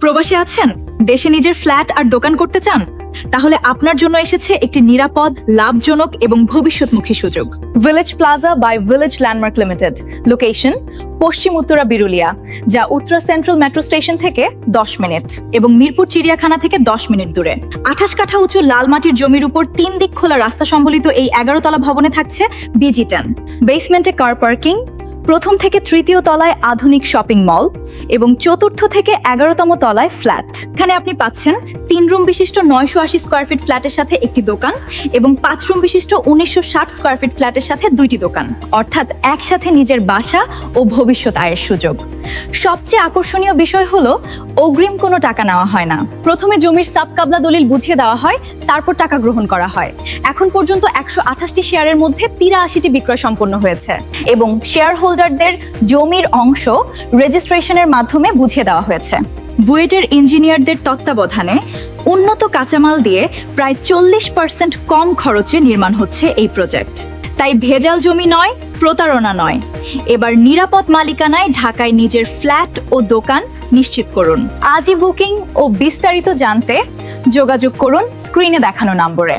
প্রবাসে আছেন, দেশে নিজের ফ্ল্যাট আর দোকান করতে চান? তাহলে আপনার জন্য এসেছে একটি নিরাপদ, লাভজনক এবং ভবিষ্যৎমুখী সুযোগ। Village plaza by village landmark limited. Location পশ্চিম উত্তরা বিরুলিয়া, যা উত্তরা সেন্ট্রাল মেট্রো স্টেশন থেকে 10 মিনিট এবং মিরপুর চিড়িয়াখানা থেকে 10 মিনিট দূরে। 28 কাঠা উঁচু লাল মাটির জমির উপর 3 দিক খোলা রাস্তা সম্বলিত এই 11 তলা ভবনে থাকছে BG10। বেসমেন্টে কার পার্কিং, প্রথম থেকে তৃতীয় তলায় আধুনিক শপিং মল এবং চতুর্থ থেকে 11তম তলায় ফ্ল্যাট। এখানে আপনি পাচ্ছেন 3 রুম বিশিষ্ট 980 স্কয়ার ফিট ফ্ল্যাটের সাথে একটি দোকান এবং 5 রুম বিশিষ্ট 1960 স্কয়ার ফিট ফ্ল্যাটের সাথে 2টি দোকান, অর্থাৎ একসাথে নিজের বাসা ও ভবিষ্যৎ আয়ের সুযোগ। সবচেয়ে আকর্ষণীয় বিষয় হলো অগ্রিম কোনো টাকা নেওয়া হয় না। প্রথমে জমির সাব কাবলা দলিল বুঝিয়ে দেওয়া হয়, তারপর টাকা গ্রহণ করা হয়। এখন পর্যন্ত 128টি শেয়ারের মধ্যে 83টি বিক্রয় সম্পন্ন হয়েছে এবং শেয়ার হোল্ডারদের জমির অংশ রেজিস্ট্রেশনের মাধ্যমে বুঝিয়ে দেওয়া হয়েছে। বুয়েটের ইঞ্জিনিয়ারদের তত্ত্বাবধানে উন্নত কাঁচামাল দিয়ে প্রায় 40% কম খরচে নির্মাণ হচ্ছে এই প্রজেক্ট। তাই ভেজাল জমি নয়, প্রতারণা নয়। এবার নিরাপদ মালিকানায় ঢাকায় নিজের ফ্ল্যাট ও দোকান নিশ্চিত করুন। আজই বুকিং ও বিস্তারিত জানতে যোগাযোগ করুন স্ক্রিনে দেখানো নম্বরে।